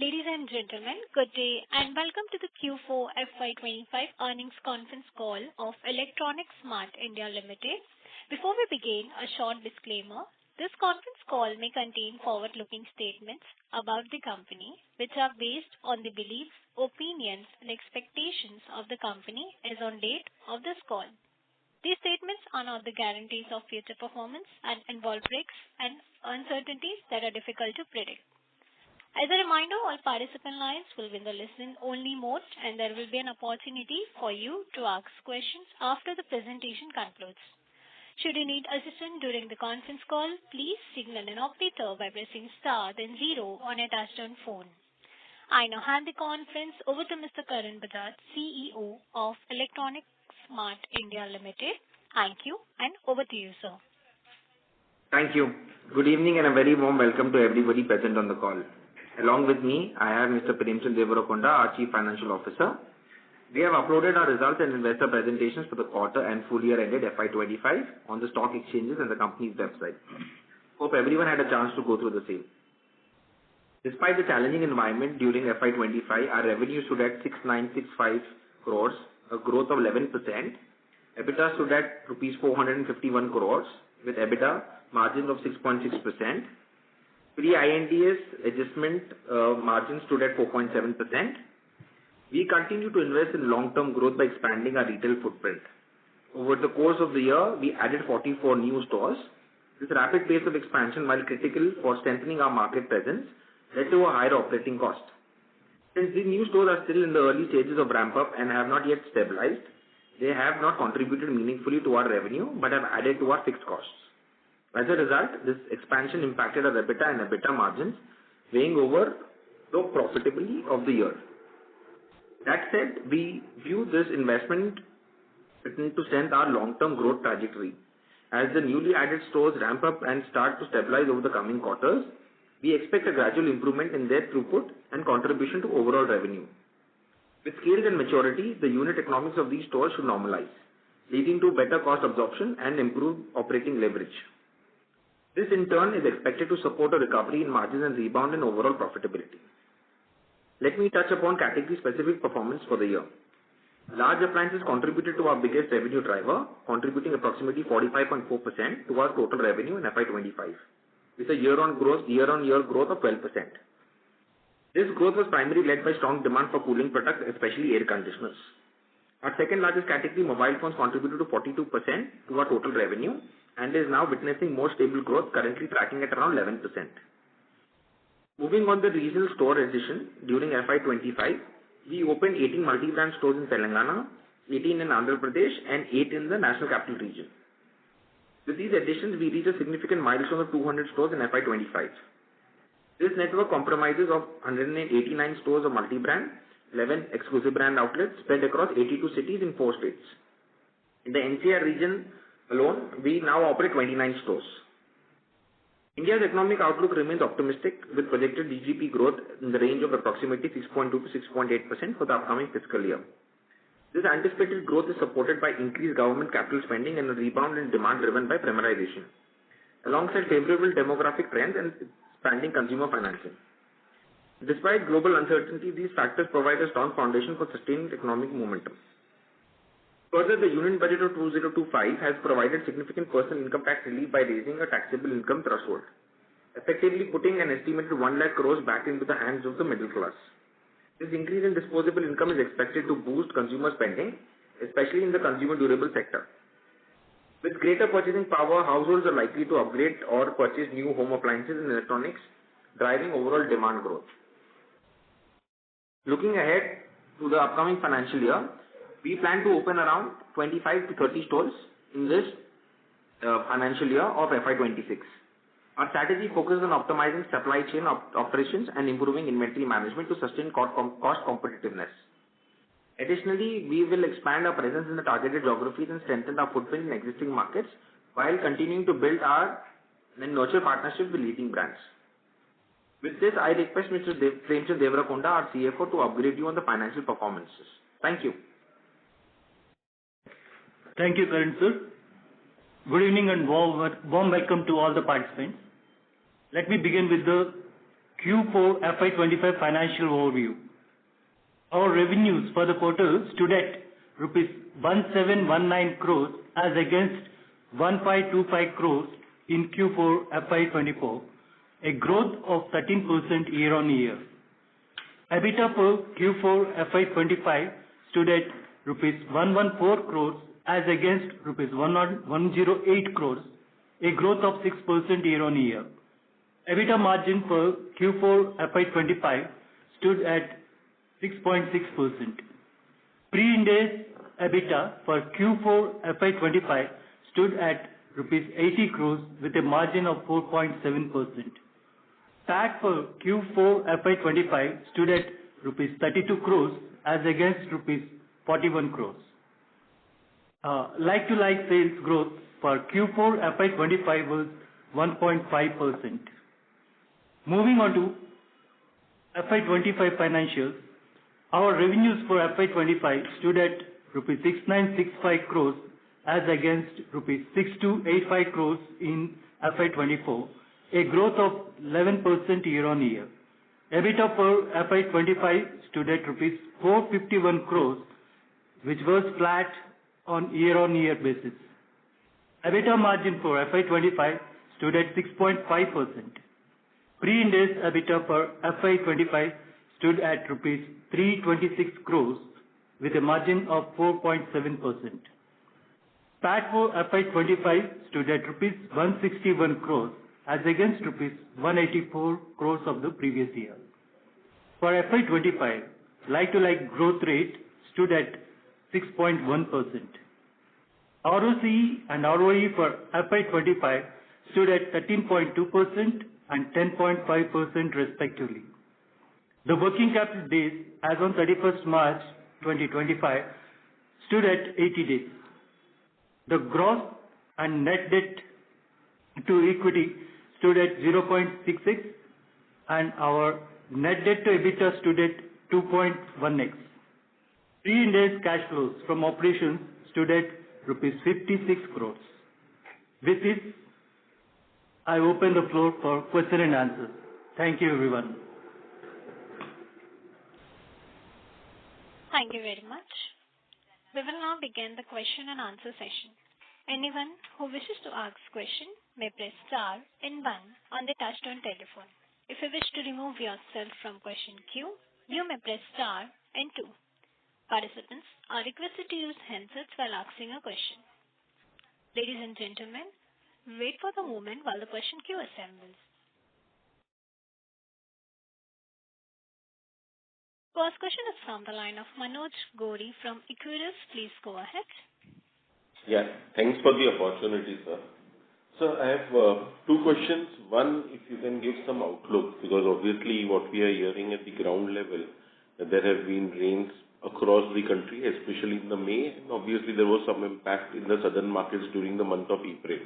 Ladies and gentlemen, good day and welcome to the Q4 FY25 earnings conference call of Electronics Mart India Limited. Before we begin, a short disclaimer. This conference call may contain forward-looking statements about the company, which are based on the beliefs, opinions, and expectations of the company as on date of this call. These statements are not the guarantees of future performance and involve risks and uncertainties that are difficult to predict. As a reminder, all participant lines will be in the listen-only mode, and there will be an opportunity for you to ask questions after the presentation concludes. Should you need assistance during the conference call, please signal an operator by pressing star then 0 on a touch-tone phone. I now hand the conference over to Mr. Karan Bajaj, CEO of Electronics Mart India Limited. Thank you, and over to you, sir. Thank you. Good evening and a very warm welcome to everybody present on the call. Along with me, I have Mr. Devarakonda, our Chief Financial Officer. We have uploaded our results and investor presentations for the quarter and full year ended FY25 on the stock exchanges and the company's website. Hope everyone had a chance to go through the same. Despite the challenging environment during FY25, our revenue stood at 6965 crores, a growth of 11%. EBITDA stood at rupees 451 crores with EBITDA margins of 6.6%. Pre-INDS adjustment margin stood at 4.7%. We continue to invest in long-term growth by expanding our retail footprint. Over the course of the year, we added 44 new stores. This rapid pace of expansion, while critical for strengthening our market presence, led to a higher operating cost. Since these new stores are still in the early stages of ramp-up and have not yet stabilized, they have not contributed meaningfully to our revenue but have added to our fixed costs. As a result, this expansion impacted our EBITDA and EBITDA margins, weighing over the profitability of the year. That said, we view this investment to strengthen our long-term growth trajectory. As the newly added stores ramp up and start to stabilize over the coming quarters, we expect a gradual improvement in their throughput and contribution to overall revenue. With scale and maturity, the unit economics of these stores should normalize, leading to better cost absorption and improved operating leverage. This in turn is expected to support a recovery in margins and rebound in overall profitability. Let me touch upon category-specific performance for the year. Large appliances contributed to our biggest revenue driver, contributing approximately 45.4% to our total revenue in FY25, with a year-on-year growth of 12%. This growth was primarily led by strong demand for cooling products, especially air conditioners. Our second largest category, mobile phones, contributed to 42% to our total revenue and is now witnessing more stable growth, currently tracking at around 11%. Moving on the regional store addition, during FY25, we opened 18 multi-brand stores in Telangana, 18 in Andhra Pradesh, and 8 in the National Capital Region. With these additions, we reached a significant milestone of 200 stores in FY25. This network comprises of 189 stores of multi-brand, 11 exclusive brand outlets spread across 82 cities in 4 states. In the NCR region alone, we now operate 29 stores. India's economic outlook remains optimistic, with projected GDP growth in the range of approximately 6.2 to 6.8% for the upcoming fiscal year. This anticipated growth is supported by increased government capital spending and a rebound in demand driven by premiumization, alongside favorable demographic trends and expanding consumer financing. Despite global uncertainty, these factors provide a strong foundation for sustained economic momentum. Further, the Union Budget of 2025 has provided significant personal income tax relief by raising a taxable income threshold, effectively putting an estimated 1 lakh crores back into the hands of the middle class. This increase in disposable income is expected to boost consumer spending, especially in the consumer durable sector. With greater purchasing power, households are likely to upgrade or purchase new home appliances and electronics, driving overall demand growth. Looking ahead to the upcoming financial year, we plan to open around 25 to 30 stores in this financial year of FY26. Our strategy focuses on optimizing supply chain operations and improving inventory management to sustain cost competitiveness. Additionally, we will expand our presence in the targeted geographies and strengthen our footprint in existing markets while continuing to build and nurture partnerships with leading brands. With this, I request Mr. Devarakonda, our CFO, to upgrade you on the financial performances. Thank you. Thank you, Karan sir. Good evening and warm welcome to all the participants. Let me begin with the Q4 FY25 financial overview. Our revenues for the quarter stood at rupees 1719 crores as against 1525 crores in Q4 FY24, a growth of 13% year-on-year. EBITDA for Q4 FY25 stood at rupees 114 crores as against rupees 108 crores, a growth of 6% year-on-year. EBITDA margin for Q4 FY25 stood at 6.6%. Pre-Ind AS EBITDA for Q4 FY25 stood at rupees 80 crores with a margin of 4.7%. PAT for Q4 FY25 stood at rupees 32 crores as against rupees 41 crores. Like-to-like sales growth for Q4 FY25 was 1.5%. Moving on to FY25 financials, our revenues for FY25 stood at rupees 6965 crores as against rupees 6285 crores in FY24, a growth of 11% year-on-year. EBITDA for FY25 stood at rupees 451 crores, which was flat on year-on-year basis. EBITDA margin for FY25 stood at 6.5%. Pre-Ind AS EBITDA for FY25 stood at rupees 326 crores with a margin of 4.7%. PAT for FY25 stood at rupees 161 crores as against rupees 184 crores of the previous year. For FY25, like-to-like growth rate stood at 6.1%. ROCE and ROE for FY25 stood at 13.2% and 10.5% respectively. The working capital days as on 31st March 2025 stood at 80 days. The gross and net debt to equity stood at 0.66 and our net debt to EBITDA stood at 2.1x. Pre-Ind AS cash flows from operations stood at rupees 56 crores. With this, I open the floor for question and answers. Thank you, everyone. Thank you very much. We will now begin the question and answer session. Anyone who wishes to ask question may press star and 1 on the touchtone telephone. If you wish to remove yourself from question queue, you may press star and 2. Participants are requested to use handsets while asking a question. Ladies and gentlemen, wait for the moment while the question queue assembles. First question is from the line of Manoj Gori from Equirus. Please go ahead. Yeah, thanks for the opportunity, sir. So I have two questions. One, if you can give some outlook, because obviously what we are hearing at the ground level, that there have been rains across the country, especially in the May, and obviously there was some impact in the southern markets during the month of April.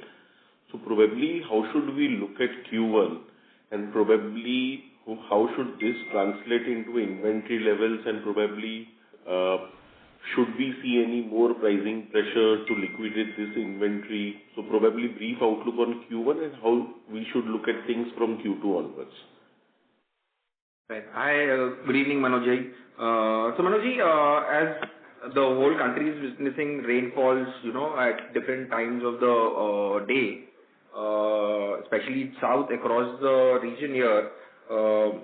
So probably how should we look at Q1, and probably how should this translate into inventory levels, and probably should we see any more pricing pressure to liquidate this inventory? So probably brief outlook on Q1 and how we should look at things from Q2 onwards. Right. Hi, good evening, Manoj. So Manoj, as the whole country is witnessing rainfalls, at different times of the day, especially south across the region here,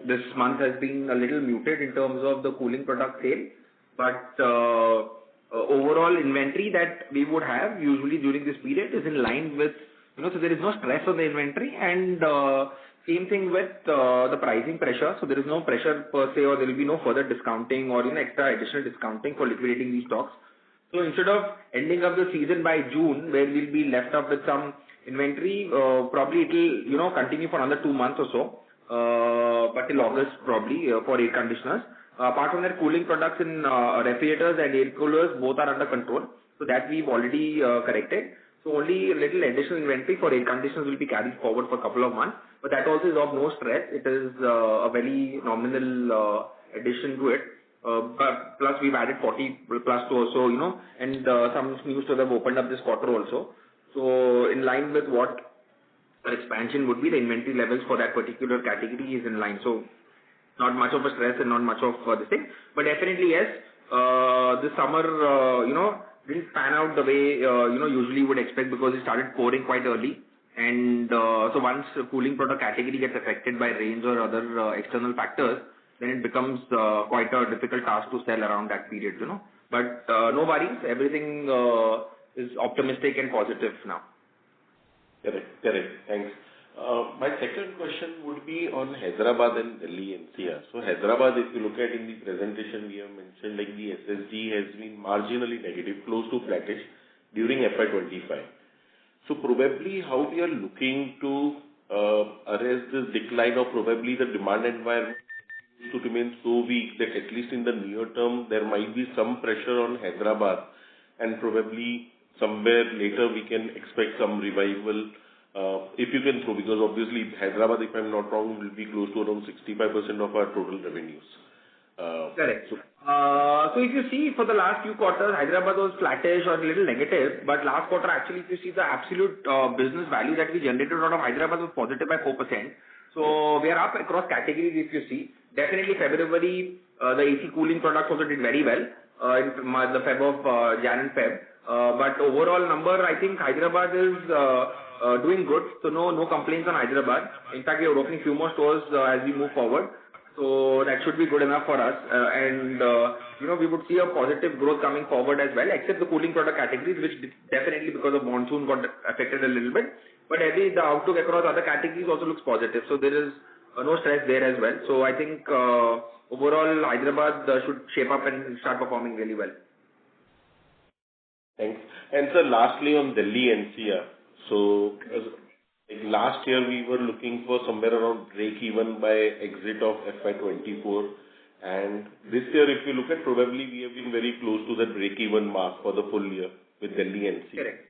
this month has been a little muted in terms of the cooling product sale. But overall inventory that we would have usually during this period is in line with, so there is no stress on the inventory, and same thing with the pricing pressure. So there is no pressure per se, or there will be no further discounting or extra additional discounting for liquidating these stocks. So instead of ending up the season by June, where we'll be left up with some inventory, probably it will continue for another 2 months or so, but till August probably for air conditioners. Apart from that, cooling products in refrigerators and air coolers both are under control. So that we've already corrected. So only a little additional inventory for air conditioners will be carried forward for a couple of months. But that also is of no stress. It is a very nominal addition to it. But plus we've added 40 plus to also, and some new stores have opened up this quarter also. So in line with what or expansion would be, the inventory levels for that particular category is in line. So not much of a stress and not much of this thing. But definitely, yes, this summer, didn't pan out the way, usually would expect, because it started pouring quite early. And so once the cooling product category gets affected by rains or other external factors, then it becomes quite a difficult task to sell around that period, But no worries, everything is optimistic and positive now. Correct. Thanks. My second question would be on Hyderabad and Delhi NCR. So Hyderabad, if you look at in the presentation, we have mentioned like the SSG has been marginally negative, close to flattish during FY25. So probably how we are looking to arrest this decline, or probably the demand environment to remain so weak that at least in the near term there might be some pressure on Hyderabad, and probably somewhere later we can expect some revival. If you can throw, because obviously Hyderabad, if I'm not wrong, will be close to around 65% of our total revenues. Correct. So if you see for the last few quarters, Hyderabad was flattish or a little negative, but last quarter actually, if you see the absolute business value that we generated out of Hyderabad was positive by 4%. So we are up across categories if you see. Definitely February, the AC cooling products also did very well in the Feb of Jan and Feb. But overall number, I think Hyderabad is doing good. So no complaints on Hyderabad. In fact, we are opening few more stores as we move forward. So that should be good enough for us. And we would see a positive growth coming forward as well, except the cooling product categories, which definitely because of monsoon got affected a little bit. But the outlook across other categories also looks positive. So there is no stress there as well. So I think overall Hyderabad should shape up and start performing really well. Thanks. And sir, lastly on Delhi NCR. So last year we were looking for somewhere around break even by exit of FY24. And this year, if you look at, probably we have been very close to that break even mark for the full year with Delhi NCR. Correct.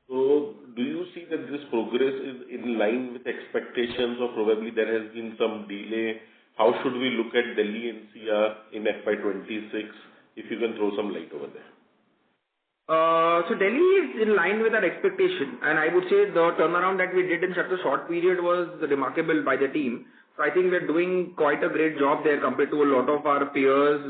So do you see that this progress is in line with expectations, or probably there has been some delay? How should we look at Delhi NCR in FY26, if you can throw some light over there? So Delhi is in line with our expectation, and I would say the turnaround that we did in such a short period was remarkable by the team. So I think we're doing quite a great job there compared to a lot of our peers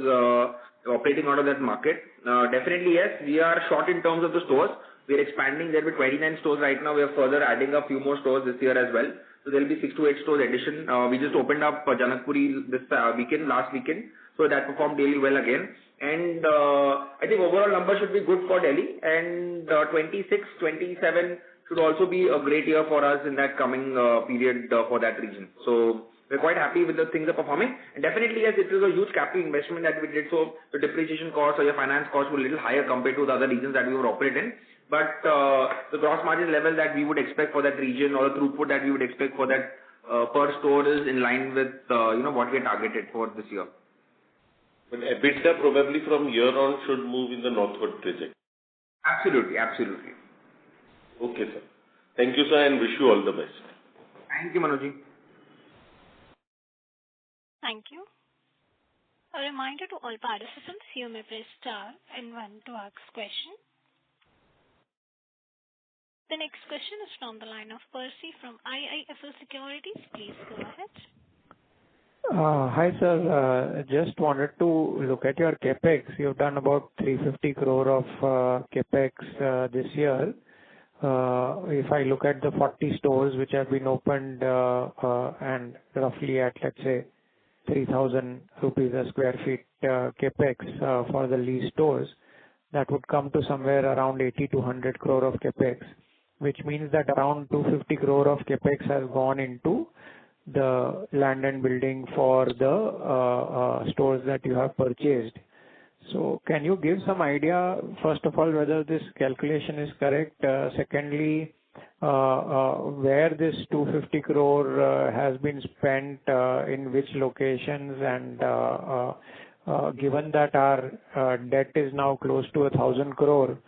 operating out of that market. Definitely, yes, we are short in terms of the stores. We're expanding there with 29 stores right now. We are further adding a few more stores this year as well. So there will be 6 to 8 stores addition. We just opened up Janakpuri this last weekend. So that performed really well again. And I think overall number should be good for Delhi. And 26, 27 should also be a great year for us in that coming period for that region. So we're quite happy with the things are performing. And definitely, yes, it was a huge capital investment that we did. So the depreciation cost or your finance cost were a little higher compared to the other regions that we were operating. But the gross margin level that we would expect for that region, or the throughput that we would expect for that per store, is in line with what we targeted for this year. But EBITDA probably from year on should move in the northward trajectory. Absolutely. Okay, sir. Thank you, sir, and wish you all the best. Thank you, Manoj. Thank you. A reminder to all participants, you may press star and 1 to ask question. The next question is from the line of Percy from IIFL Securities. Please go ahead. Hi, sir. Just wanted to look at your capex. You've done about 350 crore of capex this year. If I look at the 40 stores which have been opened and roughly at, let's say, 3,000 rupees a square feet capex for the lease stores, that would come to somewhere around 80 to 100 crore of capex, which means that around 250 crore of capex has gone into the land and building for the stores that you have purchased. So can you give some idea, first of all, whether this calculation is correct? Secondly, where this 250 crore has been spent, in which locations, and given that our debt is now close to 1,000 crore,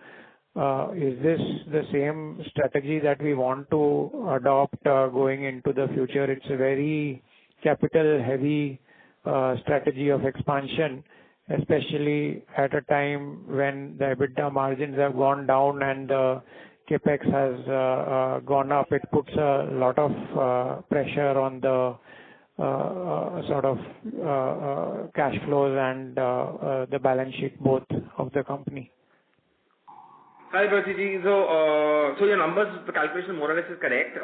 is this the same strategy that we want to adopt going into the future? It's a very capital heavy strategy of expansion, especially at a time when the EBITDA margins have gone down and the CapEx has gone up, it puts a lot of pressure on the sort of cash flows and the balance sheet both of the company. Hi, Prasiji. So your numbers, the calculation more or less is correct.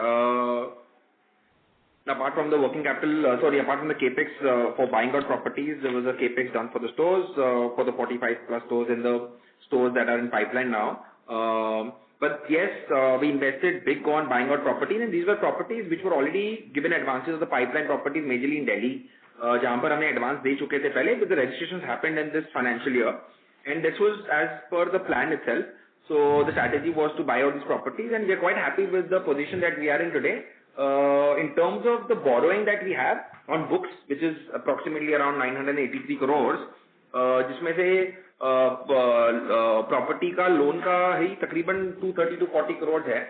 Apart from the working capital, apart from the capex for buying out properties, there was a capex done for the stores, for the 45 plus stores in the stores that are in pipeline now. But yes, we invested big on buying out properties, and these were properties which were already given advances of the pipeline properties majorly in Delhi, जहाँ पर हमने advance दे चुके थे पहले, but the registrations happened in this financial year, and this was as per the plan itself. So the strategy was to buy out these properties, and we are quite happy with the position that we are in today. In terms of the borrowing that we have on books, which is approximately around 983 crores, जिसमें से property का loan का ही तकरीबन 230 to 40 crores है,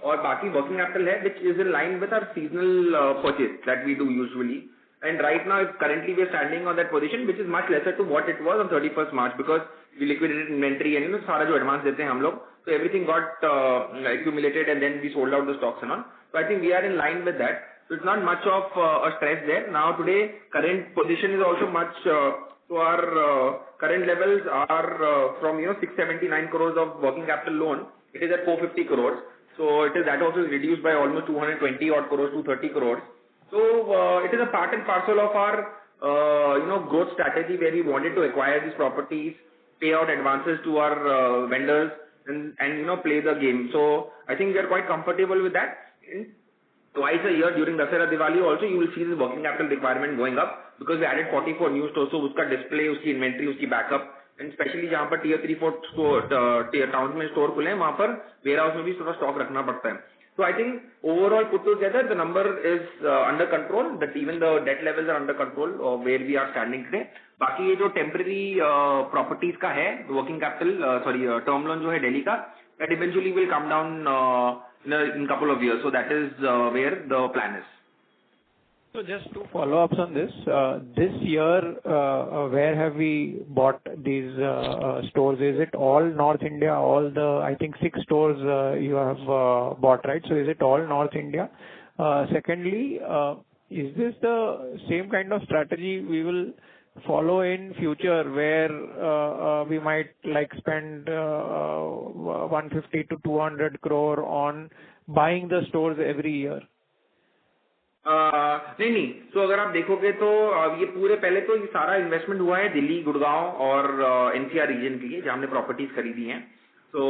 और बाकी working capital है, which is in line with our seasonal purchase that we do usually. And right now, currently we are standing on that position, which is much lesser to what it was on 31st March, because we liquidated inventory and सारा जो advance देते हैं हम लोग, so everything got accumulated and then we sold out the stocks and all. So I think we are in line with that. So it's not much of a stress there. Now today, current position is also much. So our current levels are from 679 crores of working capital loan. It is at 450 crores. So it is that also is reduced by almost 220 odd crores, 230 crores. So it is a part and parcel of our growth strategy where we wanted to acquire these properties, pay out advances to our vendors, and play the game. So I think we are quite comfortable with that. Twice a year during Dussehra Diwali also you will see this working capital requirement going up, because we added 44 new stores, so uska display, uski inventory, uski backup, and especially जहाँ पर tier 3-4 store towns में store खुले हैं, वहाँ पर warehouse में भी थोड़ा stock रखना पड़ता है. So I think overall put together the number is under control, that even the debt levels are under control where we are standing today. बाकी ये जो temporary properties का है working capital term loan जो है Delhi का, that eventually will come down in couple of years. So that is where the plan is. So just two follow-ups on this. This year, where have we bought these stores? Is it all North India? All the, I think 6 stores you have bought, right? So is it all North India? Secondly, is this the same kind of strategy we will follow in future, where we might like spend 150 to 200 crore on buying the stores every year? नहीं. तो अगर आप देखोगे तो ये पूरे पहले तो ये सारा इन्वेस्टमेंट हुआ है दिल्ली, गुड़गांव और एनसीआर रीजन के लिए, जहां हमने प्रॉपर्टीज खरीदी हैं. So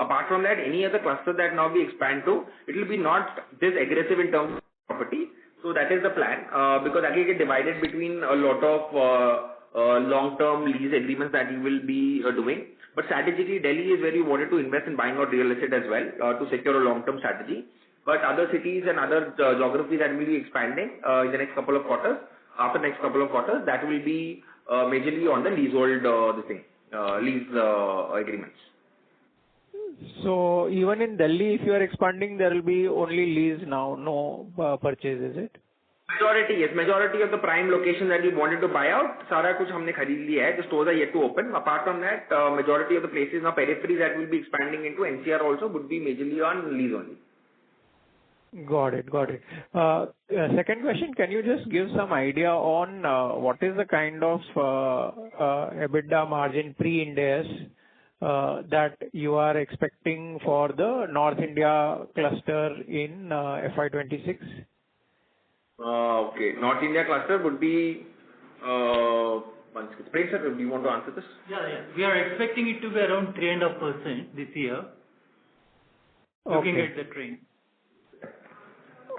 apart from that, any other cluster that now we expand to, it will be not this aggressive in terms of property. So that is the plan, because that will get divided between a lot of long-term lease agreements that we will be doing. But strategically, Delhi is where we wanted to invest in buying out real estate as well, to secure a long-term strategy. But other cities and other geographies that will be expanding in the next couple of quarters, after next couple of quarters, that will be majorly on the leasehold lease agreements. So even in Delhi, if you are expanding, there will be only lease now, no purchase, is it? Majority, yes. Majority of the prime location that we wanted to buy out, सारा कुछ हमने खरीद लिया है. The stores are yet to open. Apart from that, majority of the places now periphery that will be expanding into NCR also would be majorly on lease only. Got it. Second question, can you just give some idea on what is the kind of EBITDA margin pre-Ind AS that you are expecting for the North India cluster in FY26? Okay. North India cluster would be, Prem sir, do you want to answer this? Yeah. We are expecting it to be around 3.5% this year. Looking at the trend.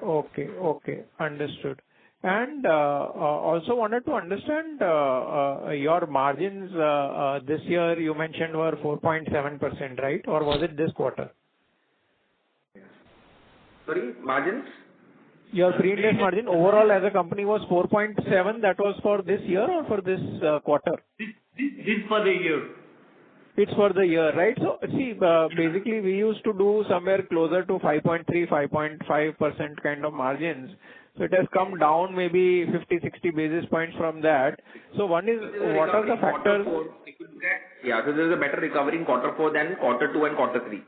Okay. Understood. And also wanted to understand your margins this year you mentioned were 4.7%, right? Or was it this quarter? Sorry, margins? Your pre-Ind AS margin overall as a company was 4.7. That was for this year or for this quarter? This for the year. It's for the year, right? So see, basically we used to do somewhere closer to 5.3, 5.5% kind of margins. So it has come down maybe 50, 60 basis points from that. So one is, what are the factors? Yeah, so there is a better recovery in quarter 4 than quarter 2 and quarter 3.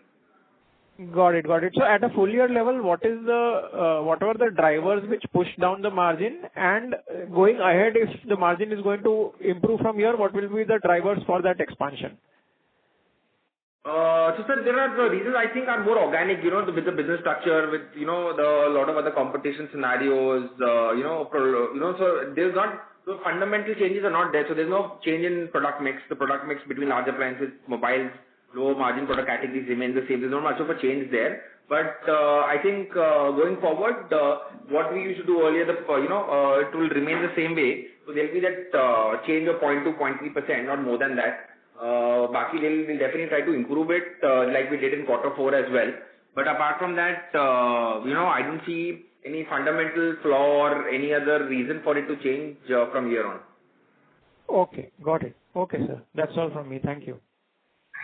Got it. Got it. So at a full year level, what are the drivers which push down the margin? And going ahead, if the margin is going to improve from here, what will be the drivers for that expansion? So sir, there are the reasons I think are more organic, with the business structure, with, a lot of other competition scenarios, so there's not, so fundamental changes are not there. So there's no change in product mix. The product mix between large appliances, mobiles, low margin product categories remain the same. There's not much of a change there. But I think going forward, what we used to do earlier, it will remain the same way. So there'll be that change of 0.2, 0.3%, not more than that. Baki we'll definitely try to improve it like we did in quarter 4 as well. But apart from that, I don't see any fundamental flaw or any other reason for it to change from here on. Okay, got it. Okay, sir. That's all from me. Thank you.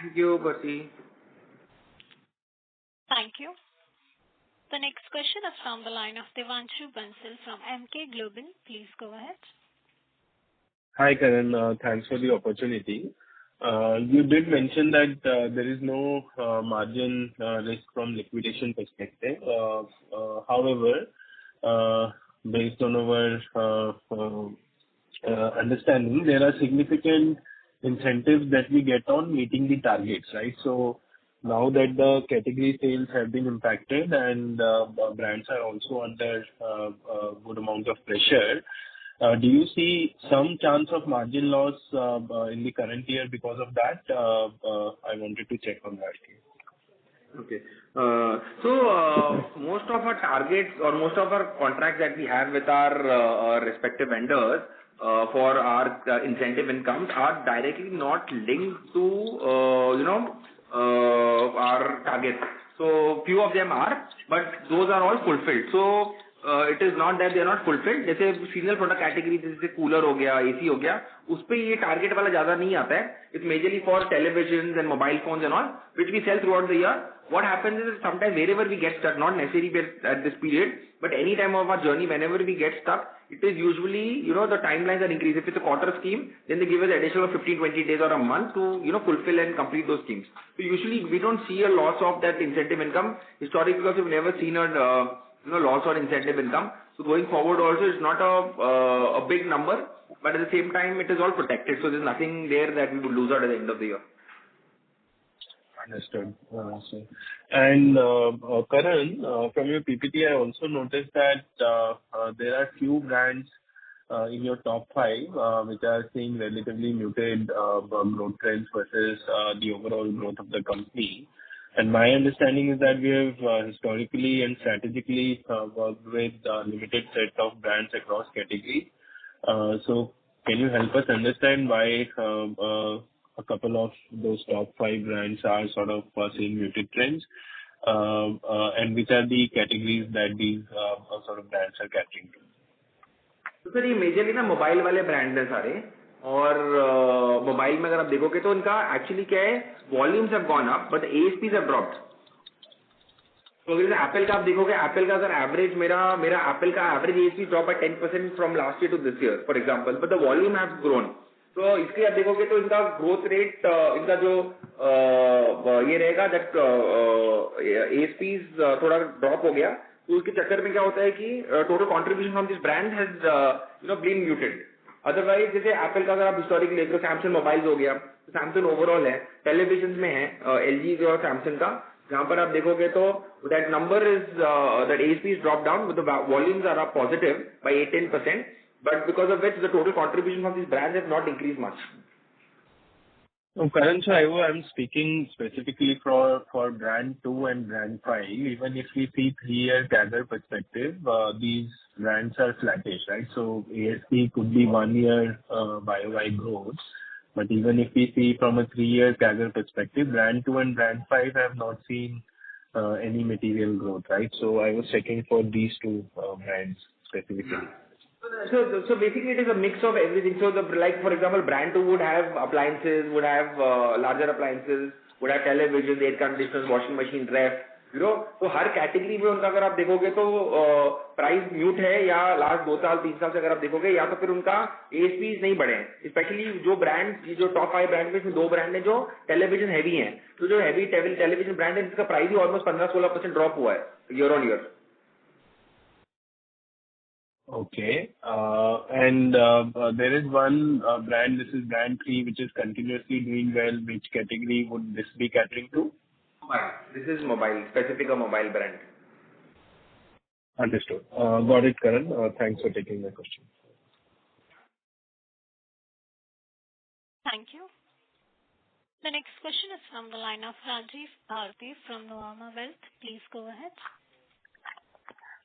Thank you, Bati. Thank you. The next question is from the line of Devanshu Bansal from MK Global. Please go ahead. Hi, Karan. Thanks for the opportunity. You did mention that there is no margin risk from liquidation perspective. However, based on our understanding, there are significant incentives that we get on meeting the targets, right? So now that the category sales have been impacted and brands are also under a good amount of pressure, do you see some chance of margin loss in the current year because of that? I wanted to check on that. Okay. So most of our targets or most of our contracts that we have with our respective vendors for our incentive incomes are directly not linked to our targets. So few of them are, but those are all fulfilled. So it is not that they are not fulfilled. जैसे seasonal product category जैसे cooler हो गया, AC हो गया, उस पे ये target वाला ज़्यादा नहीं आता है. It's majorly for televisions and mobile phones and all, which we sell throughout the year. What happens is sometimes wherever we get stuck, not necessarily at this period, but any time of our journey, whenever we get stuck, it is usually, the timelines are increased. If it's a quarter scheme, then they give us additional 15, 20 days or a month to, fulfill and complete those schemes. So usually we don't see a loss of that incentive income historically because we've never seen a loss or incentive income. So going forward also it's not a big number, but at the same time it is all protected. So there's nothing there that we would lose out at the end of the year. Understood. And Karan, from your PPT, I also noticed that there are few brands in your top 5 which are seeing relatively muted growth trends versus the overall growth of the company. And my understanding is that we have historically and strategically worked with a limited set of brands across categories. So can you help us understand why a couple of those top 5 brands are sort of seeing muted trends, and which are the categories that these sort of brands are catering to? तो sir ये majorly ना mobile वाले brand हैं सारे, और mobile में अगर आप देखोगे तो उनका एक्चुअली क्या है, volumes have gone up but ASPs have dropped. तो अगर एप्पल का आप देखोगे, एप्पल का अगर एवरेज मेरा एप्पल का average ASP drop by 10% from last year to this year for example, but the volume have grown. तो इसके आप देखोगे तो इनका ग्रोथ रेट, इनका जो ये रहेगा दैट एएसपीज थोड़ा ड्रॉप हो गया. तो उसके चक्कर में क्या होता है कि total contribution from this brand has been muted. Otherwise जैसे एप्पल का अगर आप हिस्टोरिकली देख लो, सैमसंग मोबाइल्स हो गया, तो सैमसंग ओवरऑल है, टेलीविजन में है एलजी और सैमसंग का, जहां पर आप देखोगे तो that number is that ASP is drop down with the volumes are up positive by 8-10%, but because of which the total contribution from these brands has not increased much. No, Karan, so I'm speaking specifically for brand 2 and brand 5. Even if we see 3-year CAGR perspective, these brands are flattish, right? So ASP could be 1 year YOY growth, but even if we see from a 3-year CAGR perspective, brand 2 and brand 5 have not seen any material growth, right? So I was checking for these 2 brands specifically. So basically it is a mix of everything. So like for example, brand 2 would have appliances, would have larger appliances, would have televisions, air conditioners, washing machine, ref, तो हर category में उनका अगर आप देखोगे तो price mute है या last 2 साल 3 साल से अगर आप देखोगे या तो फिर उनका एएसपीज नहीं बढ़े हैं। स्पेशली जो ब्रांड, जो टॉप 5 ब्रांड में 2 ब्रांड है जो टेलीविजन हैवी हैं, तो जो हैवी टेलीविजन ब्रांड है इसका प्राइस ही ऑलमोस्ट 15-16% ड्रॉप हुआ है year on year. Okay. And there is one brand, this is brand 3, which is continuously doing well. Which category would this be catering to? Mobile. This is mobile, specific a mobile brand. Understood. Got it, Karan. Thanks for taking my question. Thank you. The next question is from the line of Rajiv Bharti from Nuvama Wealth. Please go ahead.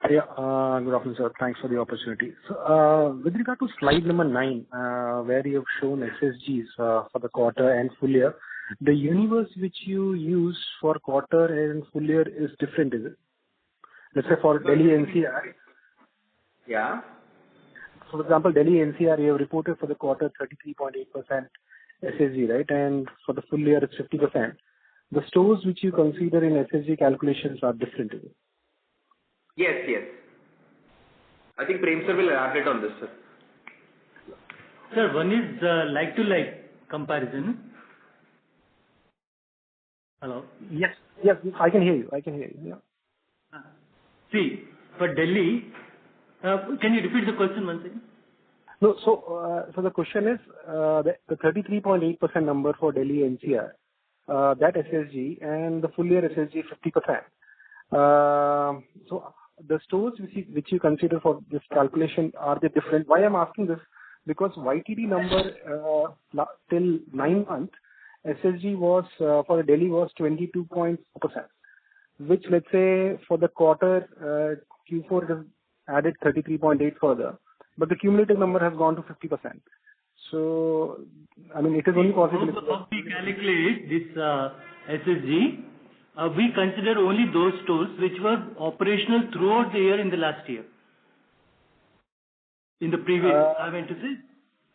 Yeah, good afternoon, sir. Thanks for the opportunity. So, with regard to slide number 9, where you have shown SSGs for the quarter and full year, the universe which you use for quarter and full year is different, is it? Let's say for Delhi NCR. Yeah. For example, Delhi NCR, you have reported for the quarter 33.8% SSG, right? And for the full year, it's 50%. The stores which you consider in SSG calculations are different, is it? Yes, yes. I think Prem sir will elaborate on this, sir. Sir, one is like-to-like comparison. Hello? Yes, yes, I can hear you. Yeah. See, for Delhi, can you repeat the question once again? No, so the question is the 33.8% number for Delhi NCR, that SSG, and the full year SSG 50%. So the stores which you consider for this calculation, are they different? Why I'm asking this, because YTD number till 9 months, SSG was for Delhi was 22.4%, which let's say for the quarter Q4 has added 33.8 further, but the cumulative number has gone to 50%. So, I mean, it is only possible. How we calculate this SSG? We consider only those stores which were operational throughout the year in the last year. In the previous,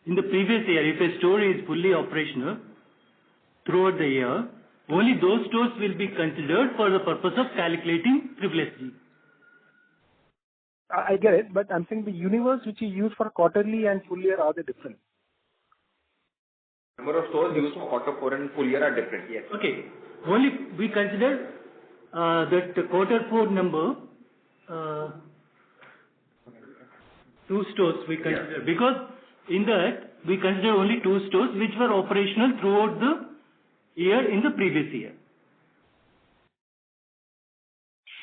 in the previous year, if a store is fully operational throughout the year, only those stores will be considered for the purpose of calculating SSG. I get it, but I'm saying the universe which you use for quarterly and full year, are they different? Number of stores used for quarter 4 and full year are different, yes. Okay. Only we consider that the quarter 4 number, 2 stores we consider, because in that we consider only 2 stores which were operational throughout the year in the previous year.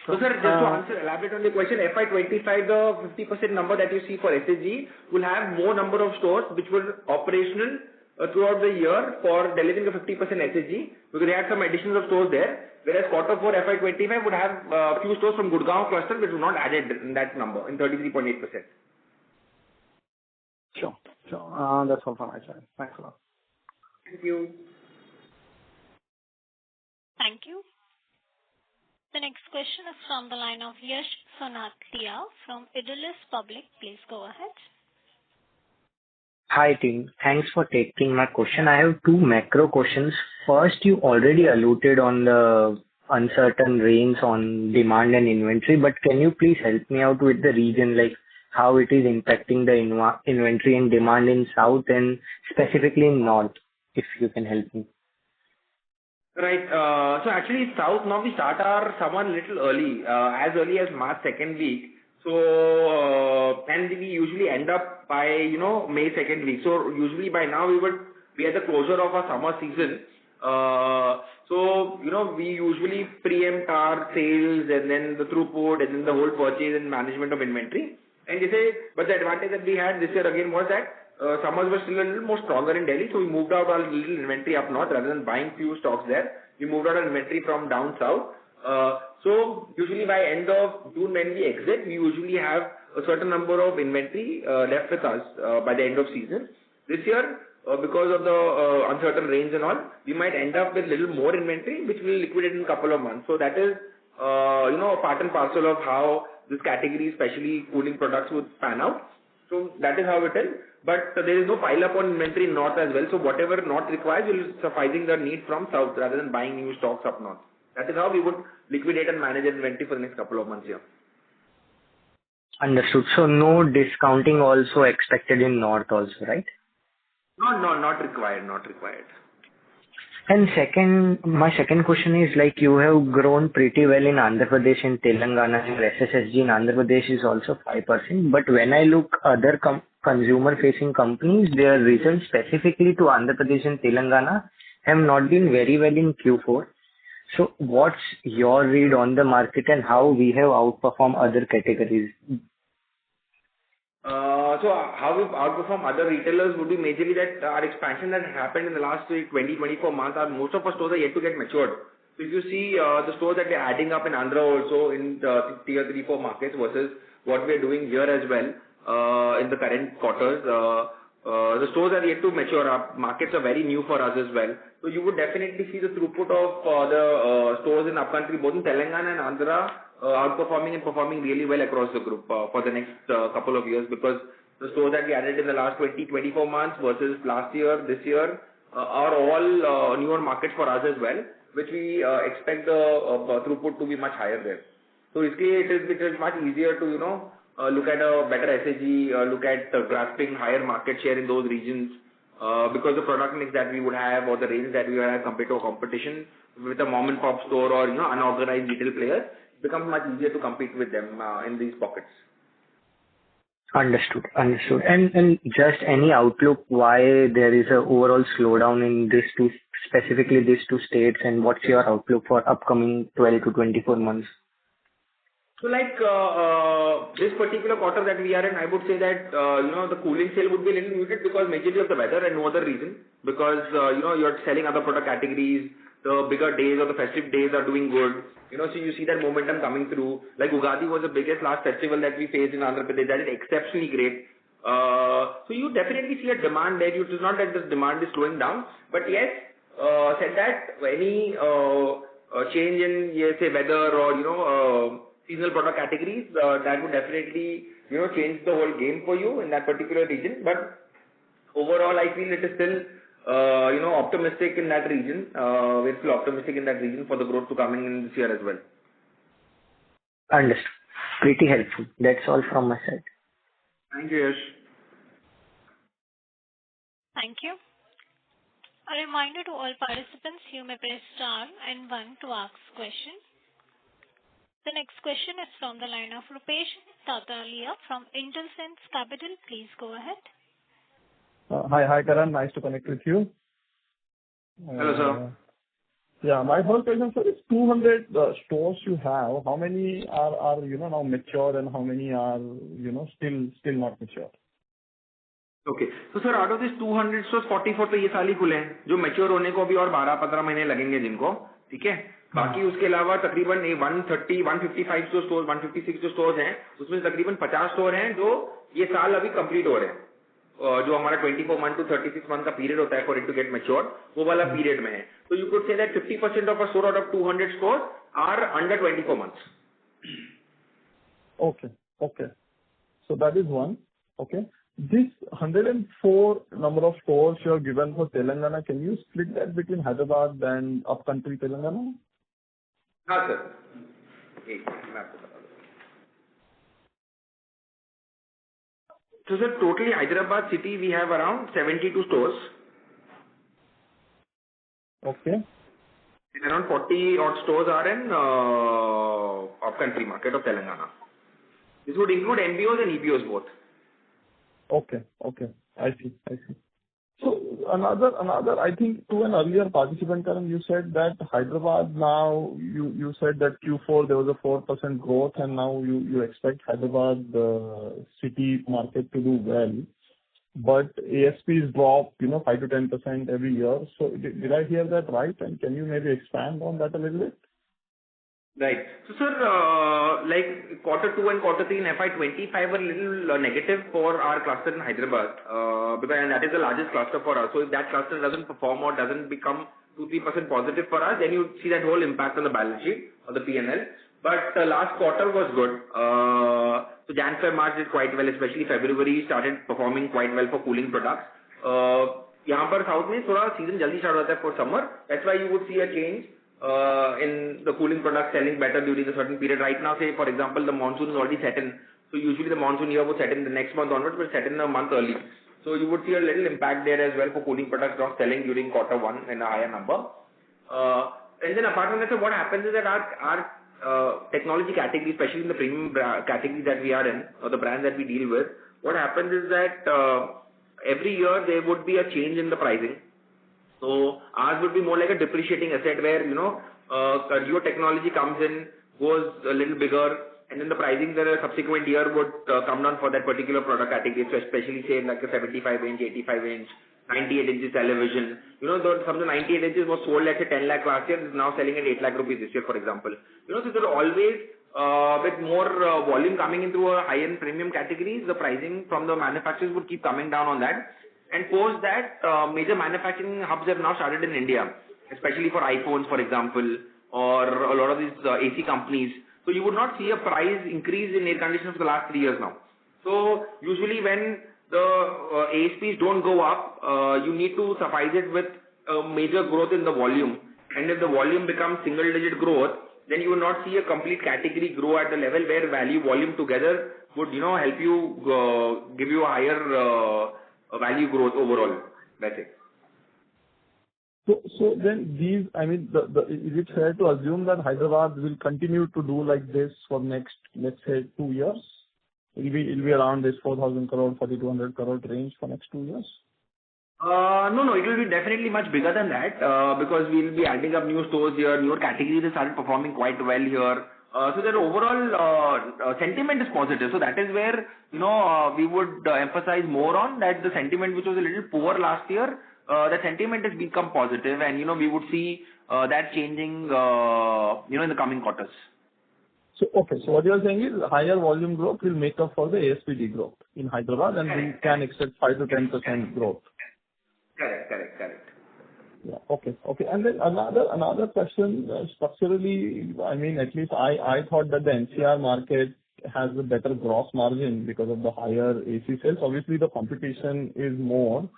So sir, just to elaborate on the question, FY25, the 50% number that you see for SSG will have more number of stores which were operational throughout the year for delivering a 50% SSG, because they had some additions of stores there, whereas quarter 4 FY25 would have a few stores from Gurgaon cluster which were not added in that number, in 33.8%. Sure. That's all from my side. Thanks a lot. Thank you. Thank you. The next question is from the line of Yash Sonatia from Idealis Public. Please go ahead. Hi team, thanks for taking my question. I have 2 macro questions. First, you already alluded on the uncertain rains on demand and inventory, but can you please help me out with the region, like how it is impacting the inventory and demand in South and specifically in North, if you can help me. Right. So actually South, now we start our summer a little early as March 2nd week. So, and we usually end up by, May 2nd week. So usually by now we would be at the closure of our summer season. So, we usually preempt our sales and then the throughput and then the whole purchase and management of inventory. And but the advantage that we had this year again was that summers were still a little more stronger in Delhi. So we moved out our little inventory up north rather than buying few stocks there. We moved out our inventory from down south. So usually by end of June when we exit, we usually have a certain number of inventory left with us by the end of season. This year, because of the uncertain rains and all, we might end up with little more inventory, which will liquidate in a couple of months. So that is, a part and parcel of how this category, especially cooling products, would pan out. So that is how it is. But there is no pile up on inventory in north as well. So whatever north requires will sufficing the need from south rather than buying new stocks up north. That is how we would liquidate and manage inventory for the next couple of months here. Understood. So no discounting also expected in North also, right? No, not required. Not required. And my second question is, like, you have grown pretty well in Andhra Pradesh and Telangana, and SSSG in Andhra Pradesh is also 5%. But when I look other consumer-facing companies, their results specifically to Andhra Pradesh and Telangana have not been very well in Q4. So what's your read on the market and how we have outperformed other categories? So how we've outperformed other retailers would be majorly that our expansion that happened in the last 24 months, most of our stores are yet to get matured. So if you see the stores that we're adding up in Andhra also in the tier 3, 4 markets versus what we're doing here as well in the current quarters, the stores are yet to mature. Our markets are very new for us as well. So you would definitely see the throughput of the stores in upcountry, both in Telangana and Andhra, outperforming and performing really well across the group for the next couple of years, because the stores that we added in the last 24 months versus last year, this year, are all newer markets for us as well, which we expect the throughput to be much higher there. So it is much easier to, look at a better SSG, look at grasping higher market share in those regions, because the product mix that we would have or the range that we would have compared to a competition with a mom and pop store or, unorganized retail players, becomes much easier to compete with them in these pockets. Understood. And just any outlook why there is a overall slowdown in specifically these two states, and what's your outlook for upcoming 12 to 24 months? So like this particular quarter that we are in, I would say that, the cooling sale would be a little muted because majority of the weather and no other reason, because, you're selling other product categories, the bigger days or the festive days are doing good. So you see that momentum coming through. Like Ugadi was the biggest last festival that we faced in Andhra Pradesh. That is exceptionally great. So you definitely see a demand there. It is not that the demand is slowing down. But yes, said that, any change in, say, weather or, seasonal product categories, that would definitely, change the whole game for you in that particular region. But overall, I feel it is still optimistic in that region. We're still optimistic in that region for the growth to come in this year as well. Understood. Pretty helpful. That's all from my side. Thank you, Yash. Thank you. A reminder to all participants, you may press star and 1 to ask question. The next question is from the line of Rupesh Tatalia from Intelsense Capital. Please go ahead. Hi, Karan. Nice to connect with you. Hello, sir. Yeah, my first question, sir, is 200 stores you have. How many are now mature and how many are still not mature? Okay. So sir, out of these 200 stores, 44 तो ये साल ही खुले हैं, जो mature होने को भी और 12-15 महीने लगेंगे जिनको, ठीक है? बाकी उसके अलावा तकरीबन 155 stores, 156 जो stores हैं, उसमें तकरीबन 50 stores हैं जो ये साल अभी complete हो रहे हैं. जो हमारा 24 month to 36 month का पीरियड होता है for it to get matured, वो वाला पीरियड में है. So you could say that 50% of our store out of 200 stores are under 24 months. Okay. So that is one. Okay. This 104 number of stores you have given for Telangana, can you split that between Hyderabad and upcountry Telangana? हाँ sir. एक मैं आपको बता दूँ. So sir, totally Hyderabad city we have around 72 stores. Okay. And around 40 odd stores are in upcountry market of Telangana. This would include NBOs and EBOs both. Okay. I see. So another, I think to an earlier participant, Karan, you said that Hyderabad now, you said that Q4 there was a 4% growth and now you expect Hyderabad city market to do well. But ASPs drop, 5 to 10% every year. So did I hear that right? And can you maybe expand on that a little bit? Right. So sir, like quarter 2 and quarter 3 in FY25 were a little negative for our cluster in Hyderabad, because that is the largest cluster for us. So if that cluster doesn't perform or doesn't become 2-3% positive for us, then you see that whole impact on the balance sheet or the P&L. But the last quarter was good. So Jan, Feb, March did quite well, especially February started performing quite well for cooling products. यहाँ पर south में थोड़ा season जल्दी start होता है for summer. That's why you would see a change in the cooling product selling better during a certain period. Right now, say for example, the monsoon is already set in. So usually the monsoon year would set in the next month onwards, but set in a month early. So you would see a little impact there as well for cooling products not selling during quarter one in a higher number. And then apart from that, so what happens is that our technology category, especially in the premium category that we are in, or the brand that we deal with, what happens is that every year there would be a change in the pricing. So ours would be more like a depreciating asset where, your technology comes in, goes a little bigger, and then the pricing the subsequent year would come down for that particular product category. So especially say like a 75 inch, 85 inch, 98 inches television. Some of the 98 inches was sold at 10 lakh last year, is now selling at 8 lakh rupees this year, for example. So there are always with more volume coming into a high-end premium categories, the pricing from the manufacturers would keep coming down on that. And post that, major manufacturing hubs have now started in India, especially for iPhones, for example, or a lot of these AC companies. So you would not see a price increase in air conditioners for the last 3 years now. So usually when the ASPs don't go up, you need to suffice it with a major growth in the volume. And if the volume becomes single-digit growth, then you will not see a complete category grow at the level where value volume together would help you give you a higher value growth overall. That's it. So then these, is it fair to assume that Hyderabad will continue to do like this for next, let's say, 2 years? It'll be around this 4,000 crore, 4,200 crore range for next 2 years? No, it will be definitely much bigger than that because we will be adding up new stores here, newer categories have started performing quite well here. So the overall sentiment is positive. So that is where, we would emphasize more on that the sentiment which was a little poor last year, the sentiment has become positive and, we would see that changing, in the coming quarters. So, okay. So what you are saying is higher volume growth will make up for the ASPD growth in Hyderabad and we can expect 5 to 10% growth. Correct. Yeah. Okay. And then another question, structurally, at least I thought that the NCR market has a better gross margin because of the higher AC sales. Obviously, the competition is more.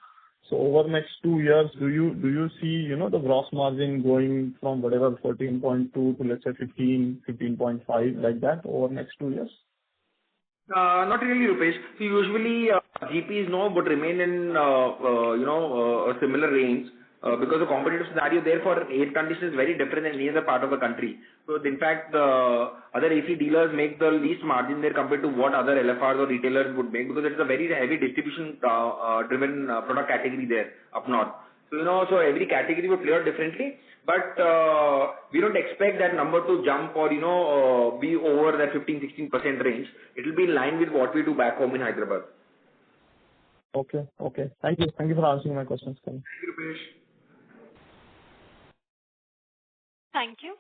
So over the next 2 years, do you see, the gross margin going from whatever 14.2 to let's say 15.5 like that over the next 2 years? Not really, Rupesh. So usually GPs would remain in a similar range because the competitive scenario there for air conditioners is very different than any other part of the country. So in fact, the other AC dealers make the least margin there compared to what other LFRs or retailers would make because it's a very heavy distribution driven product category there up north. So so every category would play out differently. But we don't expect that number to jump or be over that 15-16% range. It will be in line with what we do back home in Hyderabad. Okay. Thank you for answering my questions. Thank you, Rupesh. Thank you.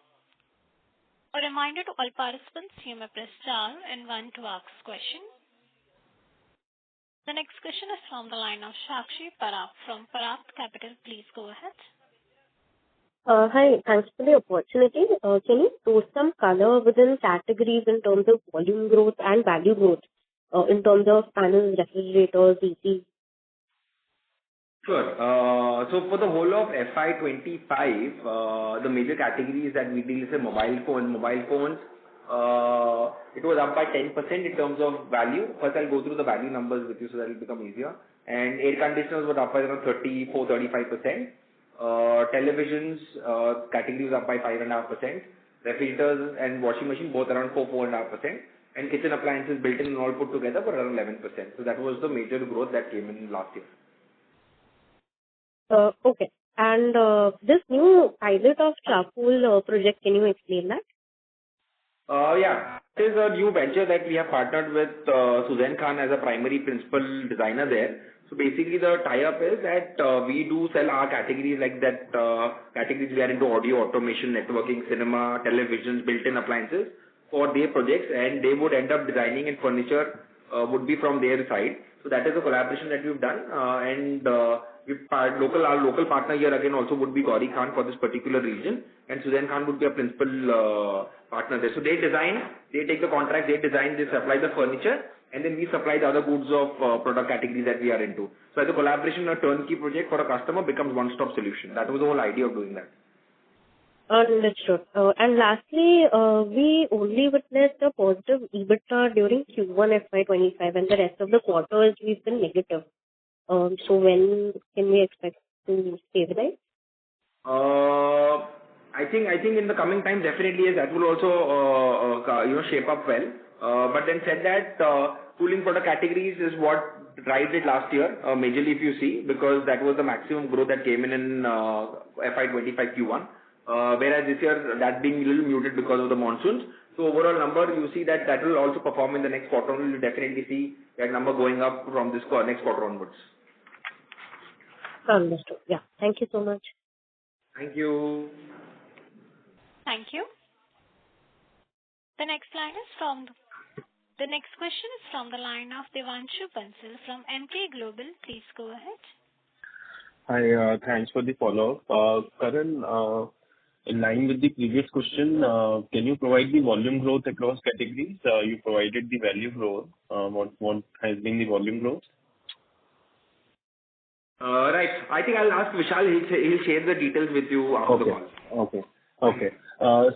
A reminder to all participants, you may press star and 1 to ask question. The next question is from the line of Shakshi Parab from Parab Capital. Please go ahead. Hi, thanks for the opportunity. Can you throw some color within categories in terms of volume growth and value growth in terms of panels, refrigerators, AC? Sure. So for the whole of FY25, the major categories that we deal with mobile phones. It was up by 10% in terms of value. First, I'll go through the value numbers with you so that it'll become easier. And air conditioners were up by around 34-35%. Televisions category was up by 5.5%. Refrigerators and washing machine both around 4.5%. And kitchen appliances built in and all put together were around 11%. So that was the major growth that came in last year. Okay. And this new pilot of charcoal project, can you explain that? Yeah, it is a new venture that we have partnered with Suzanne Khan as a primary principal designer there. So basically the tie-up is that we do sell our categories like that. Categories we are into audio, automation, networking, cinema, televisions, built-in appliances for their projects, and they would end up designing and furniture would be from their side. So that is a collaboration that we've done, and our local partner here again also would be Gauri Khan for this particular region, and Suzanne Khan would be a principal partner there. So they design, they take the contract, they design, they supply the furniture, and then we supply the other goods of product categories that we are into. So as a collaboration, a turnkey project for a customer becomes one-stop solution. That was the whole idea of doing that. Understood. And lastly, we only witnessed a positive EBITDA during Q1 FY25, and the rest of the quarters we've been negative. So when can we expect to stabilize? I think in the coming time, definitely, yes, that will also, shape up well. But then said that, cooling product categories is what drives it last year, majorly if you see, because that was the maximum growth that came in FY25 Q1. Whereas this year, that being a little muted because of the monsoons. So overall number, you see that that will also perform in the next quarter. You'll definitely see that number going up from this next quarter onwards. Understood. Yeah. Thank you so much. Thank you. Thank you. The next question is from the line of Devanshu Bansal from Emkay Global. Please go ahead. Hi, thanks for the follow-up. Karan, in line with the previous question, can you provide the volume growth across categories? You provided the value growth. What has been the volume growth? Right. I think I'll ask Vishal. He'll share the details with you after the call. Okay.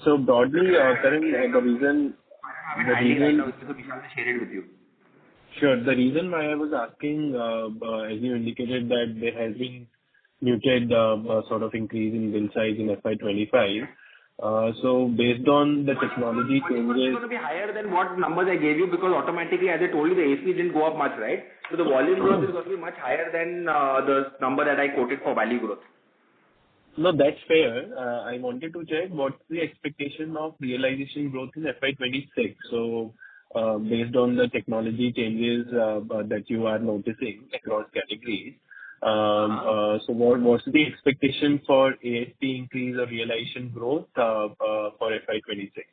So broadly, Karan, the reason. Vishal will share it with you. Sure. The reason why I was asking, as you indicated that there has been muted sort of increase in bill size in FY25. So based on the technology changes. It's going to be higher than what numbers I gave you because automatically, as I told you, the ASP didn't go up much, right? So the volume growth is going to be much higher than the number that I quoted for value growth. No, that's fair. I wanted to check what's the expectation of realization growth in FY26. So based on the technology changes that you are noticing across categories. So what's the expectation for ASP increase or realization growth for FY26?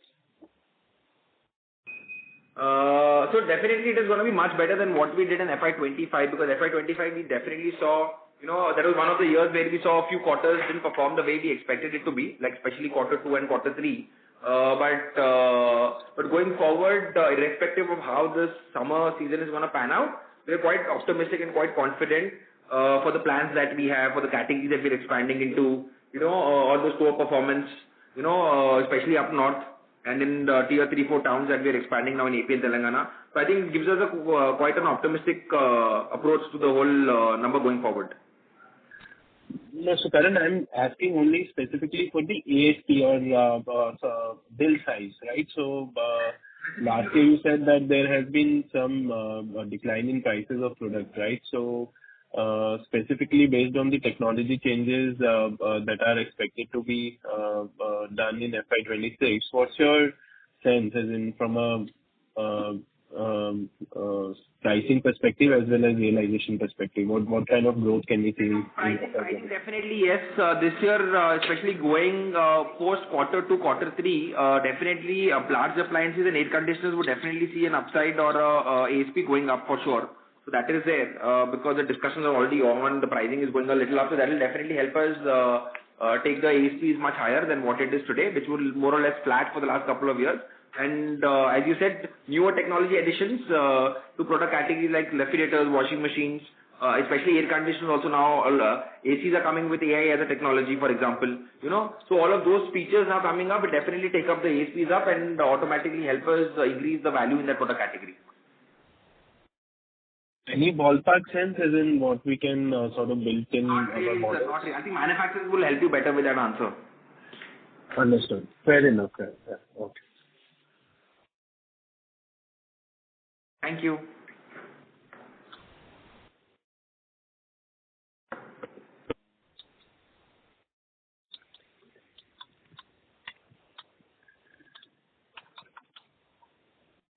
So definitely it is going to be much better than what we did in FY25 because FY25 we definitely saw, that was one of the years where we saw a few quarters didn't perform the way we expected it to be, like especially quarter 2 and quarter 3. But going forward, irrespective of how this summer season is going to pan out, we're quite optimistic and quite confident for the plans that we have, for the categories that we're expanding into, all the store performance, especially up north and in the tier 3-4 towns that we're expanding now in AP and Telangana. So I think it gives us quite an optimistic approach to the whole number going forward. No, so Karan, I'm asking only specifically for the ASP or bill size, right? So last year you said that there has been some decline in prices of products, right? So specifically based on the technology changes that are expected to be done in FY26, what's your sense as in from a pricing perspective as well as realization perspective? What kind of growth can we see? I think definitely yes. This year, especially going post quarter 2, quarter 3, definitely large appliances and air conditioners would definitely see an upside or ASP going up for sure. So that is there because the discussions are already on. The pricing is going a little up, so that will definitely help us take the ASPs much higher than what it is today, which will more or less flat for the last couple of years. And as you said, newer technology additions to product categories like refrigerators, washing machines, especially air conditioners also now, ACs are coming with AI as a technology, for example. So all of those features now coming up will definitely take up the ASPs up and automatically help us increase the value in that product category. Any ballpark sense as in what we can sort of build in our model? Not really. I think manufacturers will help you better with that answer. Understood. Fair enough. Yeah. Okay. Thank you.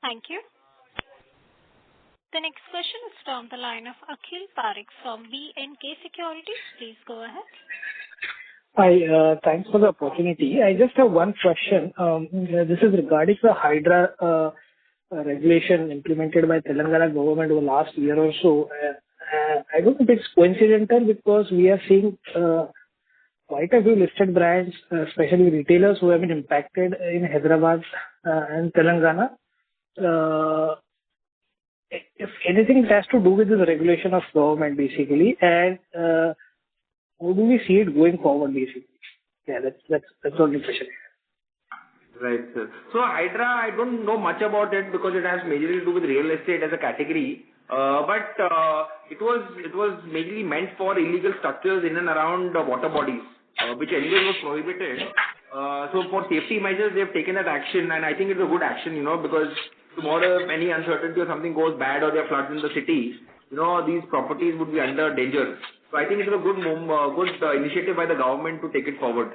Thank you. The next question is from the line of Akhil Parekh from B&K Securities. Please go ahead. Hi, thanks for the opportunity. I just have one question. This is regarding the Hydra regulation implemented by Telangana government over the last year or so. I don't think it's coincidental because we are seeing quite a few listed brands, especially retailers who have been impacted in Hyderabad and Telangana. If anything, it has to do with the regulation of government basically, and how do we see it going forward basically? Yeah, that's the only question. Right, sir. So Hydra, I don't know much about it because it has majorly to do with real estate as a category. But it was mainly meant for illegal structures in and around water bodies, which anyway was prohibited. So for safety measures, they have taken that action, and I think it's a good action, because tomorrow if any uncertainty or something goes bad or there are floods in the city, these properties would be under danger. So I think it is a good initiative by the government to take it forward.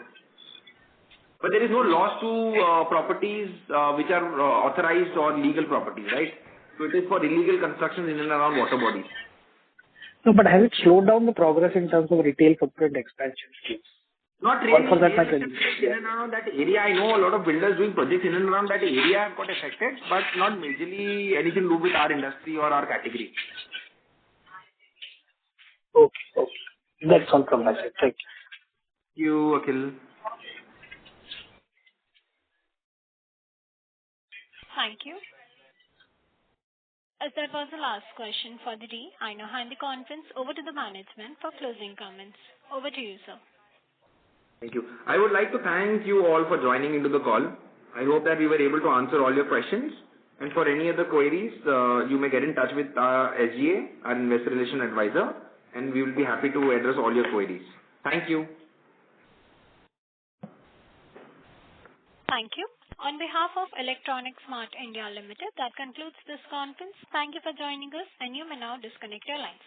But there is no loss to properties which are authorized or legal properties, right? So it is for illegal constructions in and around water bodies. No, but has it slowed down the progress in terms of retail footprint expansion? Not really. For that matter. In and around that area, I know a lot of builders doing projects in and around that area have got affected, but not majorly anything to do with our industry or our category. Okay. That's all from my side. Thank you. Thank you, Akhil. Thank you. As that was the last question for the day, I now hand the conference over to the management for closing comments. Over to you, sir. Thank you. I would like to thank you all for joining into the call. I hope that we were able to answer all your questions. And for any other queries, you may get in touch with SGA, our Investor Relation Advisor, and we will be happy to address all your queries. Thank you. Thank you. On behalf of Electronics Mart India Limited, that concludes this conference. Thank you for joining us, and you may now disconnect your lines.